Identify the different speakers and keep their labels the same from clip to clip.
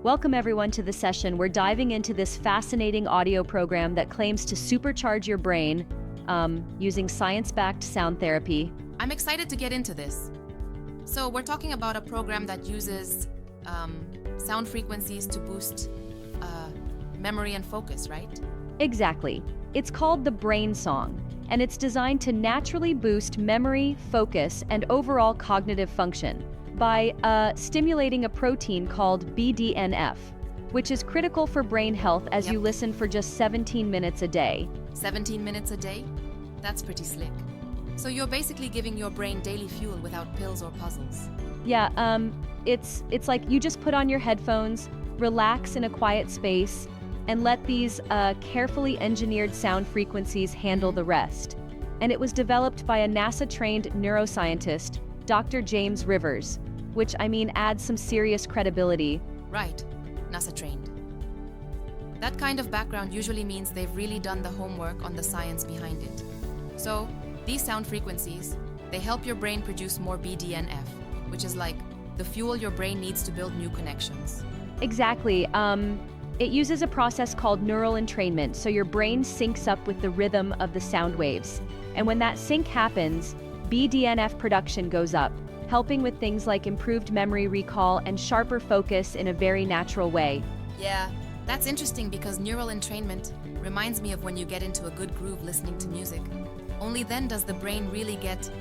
Speaker 1: Welcome everyone to the session. We're diving into this fascinating audio program that claims to supercharge your brain using science-backed sound therapy.
Speaker 2: I'm excited to get into this. So we're talking about a program that uses sound frequencies to boost memory and focus, right?
Speaker 1: Exactly. It's called the Brain Song, and it's designed to naturally boost memory, focus, and overall cognitive function by stimulating a protein called BDNF, which is critical for brain health as you listen for just 17 minutes a day.
Speaker 2: 17 minutes a day? That's pretty slick. So you're basically giving your brain daily fuel without pills or puzzles.
Speaker 1: Yeah, it's like you just put on your headphones, relax in a quiet space, and let these carefully engineered sound frequencies handle the rest. And it was developed by a NASA-trained neuroscientist, Dr. James Rivers, which adds some serious credibility.
Speaker 2: Right, NASA trained. That kind of background usually means they've really done the homework on the science behind it. So, these sound frequencies, they help your brain produce more BDNF, which is like the fuel your brain needs to build new connections.
Speaker 1: Exactly. It uses a process called neural entrainment, so your brain syncs up with the rhythm of the sound waves. And when that sync happens, BDNF production goes up, helping with things like improved memory recall and sharper focus in a very natural way.
Speaker 2: Yeah, that's interesting because neural entrainment reminds me of when you get into a good groove listening to music. Only then does the brain really get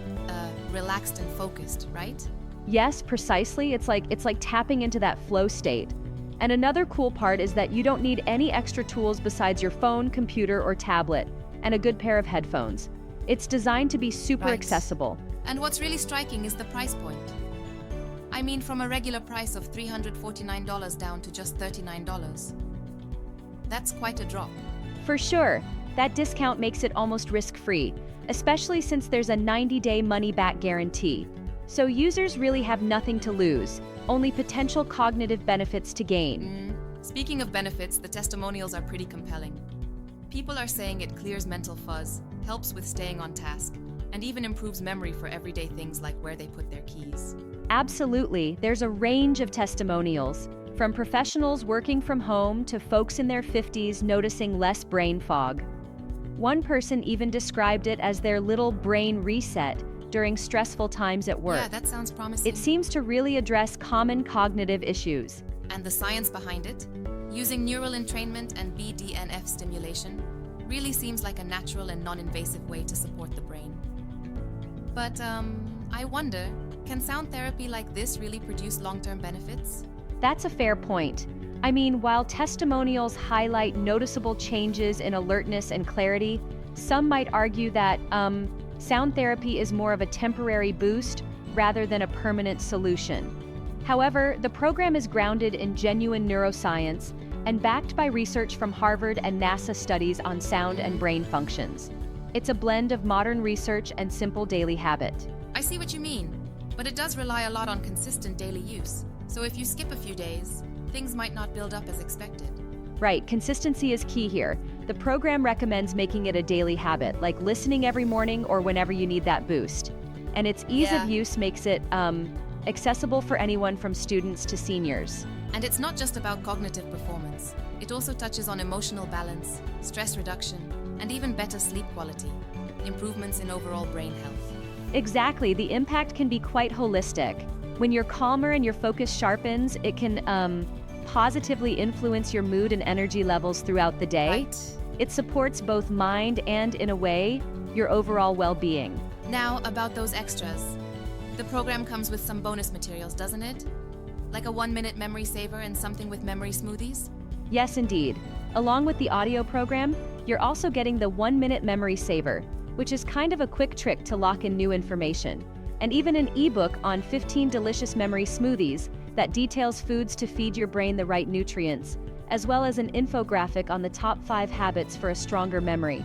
Speaker 2: relaxed and focused, right?
Speaker 1: Yes, precisely. It's like tapping into that flow state. And another cool part is that you don't need any extra tools besides your phone, computer, or tablet, and a good pair of headphones. It's designed to be super accessible.
Speaker 2: And what's really striking is the price point. From a regular price of $349 down to just $39. That's quite a drop.
Speaker 1: For sure. That discount makes it almost risk-free, especially since there's a 90-day money-back guarantee. So users really have nothing to lose, only potential cognitive benefits to gain.
Speaker 2: Speaking of benefits, the testimonials are pretty compelling. People are saying it clears mental fuzz, helps with staying on task, and even improves memory for everyday things like where they put their keys.
Speaker 1: Absolutely. There's a range of testimonials, from professionals working from home to folks in their 50s noticing less brain fog. One person even described it as their little brain reset during stressful times at work.
Speaker 2: Yeah, that sounds promising.
Speaker 1: It seems to really address common cognitive issues.
Speaker 2: And the science behind it, using neural entrainment and BDNF stimulation, really seems like a natural and non-invasive way to support the brain. But I wonder, can sound therapy like this really produce long-term benefits?
Speaker 1: That's a fair point. While testimonials highlight noticeable changes in alertness and clarity, some might argue that sound therapy is more of a temporary boost rather than a permanent solution. However, the program is grounded in genuine neuroscience and backed by research from Harvard and NASA studies on sound and brain functions. It's a blend of modern research and simple daily habit.
Speaker 2: I see what you mean, but it does rely a lot on consistent daily use. So if you skip a few days, things might not build up as expected.
Speaker 1: Right, consistency is key here. The program recommends making it a daily habit, like listening every morning or whenever you need that boost. And its ease of use makes it accessible for anyone from students to seniors.
Speaker 2: And it's not just about cognitive performance. It also touches on emotional balance, stress reduction, and even better sleep quality, improvements in overall brain health.
Speaker 1: Exactly, the impact can be quite holistic. When you're calmer and your focus sharpens, it can positively influence your mood and energy levels throughout the day.
Speaker 2: Right.
Speaker 1: It supports both mind and, in a way, your overall well-being.
Speaker 2: Now, about those extras. The program comes with some bonus materials, doesn't it? Like a 1-minute memory saver and something with memory smoothies?
Speaker 1: Yes, indeed. Along with the audio program, you're also getting the 1-minute memory saver, which is kind of a quick trick to lock in new information, and even an ebook on 15 delicious memory smoothies that details foods to feed your brain the right nutrients, as well as an infographic on the top 5 habits for a stronger memory.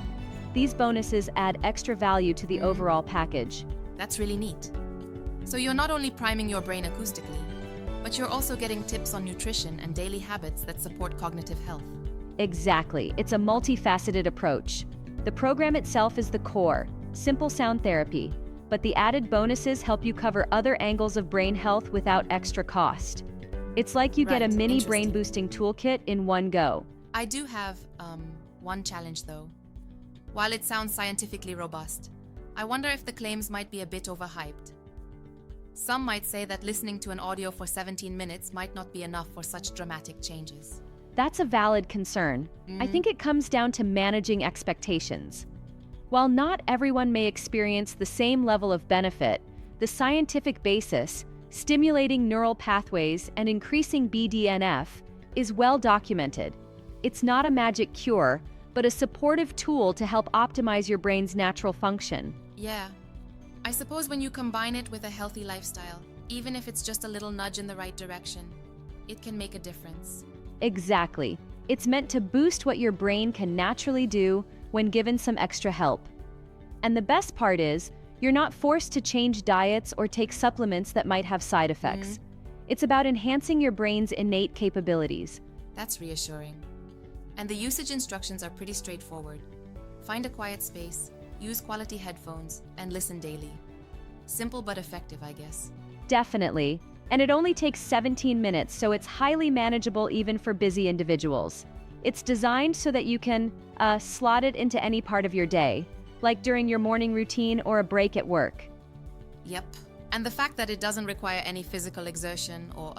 Speaker 1: These bonuses add extra value to the overall package.
Speaker 2: That's really neat. So you're not only priming your brain acoustically, but you're also getting tips on nutrition and daily habits that support cognitive health.
Speaker 1: Exactly. It's a multifaceted approach. The program itself is the core, simple sound therapy, but the added bonuses help you cover other angles of brain health without extra cost. It's like you get a
Speaker 2: Right,
Speaker 1: mini
Speaker 2: interesting.
Speaker 1: brain-boosting toolkit in one go.
Speaker 2: I do have one challenge though. While it sounds scientifically robust, I wonder if the claims might be a bit overhyped. Some might say that listening to an audio for 17 minutes might not be enough for such dramatic changes.
Speaker 1: That's a valid concern. I think it comes down to managing expectations. While not everyone may experience the same level of benefit, the scientific basis, stimulating neural pathways and increasing BDNF, is well documented. It's not a magic cure, but a supportive tool to help optimize your brain's natural function.
Speaker 2: Yeah. I suppose when you combine it with a healthy lifestyle, even if it's just a little nudge in the right direction, it can make a difference.
Speaker 1: Exactly. It's meant to boost what your brain can naturally do when given some extra help. And the best part is, you're not forced to change diets or take supplements that might have side effects. It's about enhancing your brain's innate capabilities.
Speaker 2: That's reassuring. And the usage instructions are pretty straightforward. Find a quiet space, use quality headphones, and listen daily. Simple but effective, I guess.
Speaker 1: Definitely. And it only takes 17 minutes, so it's highly manageable even for busy individuals. It's designed so that you can slot it into any part of your day, like during your morning routine or a break at work.
Speaker 2: Yep. And the fact that it doesn't require any physical exertion or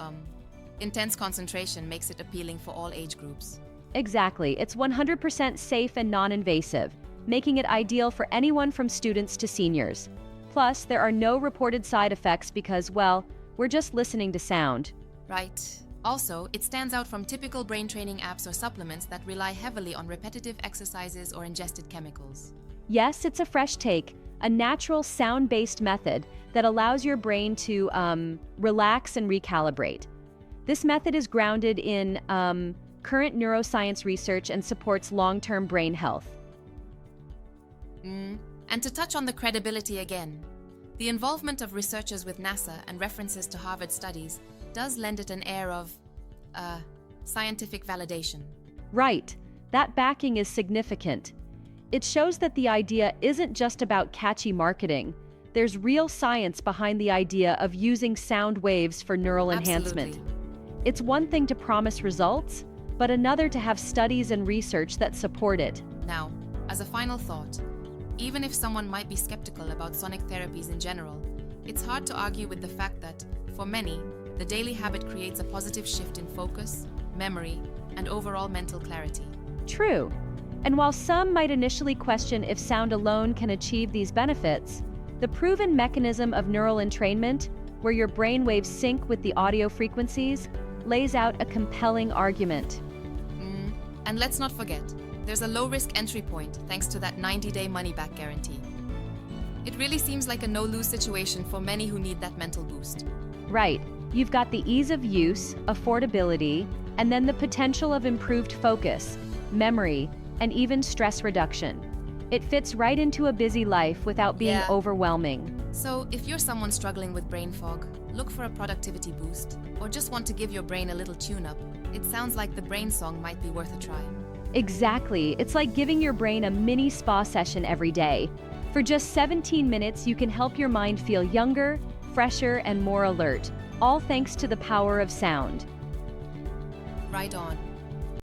Speaker 2: intense concentration makes it appealing for all age groups.
Speaker 1: Exactly. It's 100% safe and non-invasive, making it ideal for anyone from students to seniors. Plus, there are no reported side effects because, well, we're just listening to sound.
Speaker 2: Right. Also, it stands out from typical brain training apps or supplements that rely heavily on repetitive exercises or ingested chemicals.
Speaker 1: Yes, it's a fresh take, a natural sound-based method that allows your brain to relax and recalibrate. This method is grounded in current neuroscience research and supports long-term brain health.
Speaker 2: And to touch on the credibility again, the involvement of researchers with NASA and references to Harvard studies does lend it an air of scientific validation.
Speaker 1: Right. That backing is significant. It shows that the idea isn't just about catchy marketing. There's real science behind the idea of using sound waves for neural enhancement.
Speaker 2: Absolutely.
Speaker 1: It's one thing to promise results, but another to have studies and research that support it.
Speaker 2: Now, as a final thought, even if someone might be skeptical about sonic therapies in general, it's hard to argue with the fact that, for many, the daily habit creates a positive shift in focus, memory, and overall mental clarity.
Speaker 1: True. And while some might initially question if sound alone can achieve these benefits, the proven mechanism of neural entrainment, where your brain waves sync with the audio frequencies, lays out a compelling argument.
Speaker 2: And let's not forget, there's a low-risk entry point thanks to that 90-day money-back guarantee. It really seems like a no-lose situation for many who need that mental boost.
Speaker 1: Right. You've got the ease of use, affordability, and then the potential of improved focus, memory, and even stress reduction. It fits right into a busy life without being overwhelming.
Speaker 2: So, if you're someone struggling with brain fog, look for a productivity boost, or just want to give your brain a little tune-up, it sounds like the Brain Song might be worth a try.
Speaker 1: Exactly. It's like giving your brain a mini spa session every day. For just 17 minutes, you can help your mind feel younger, fresher, and more alert, all thanks to the power of sound.
Speaker 2: Right on.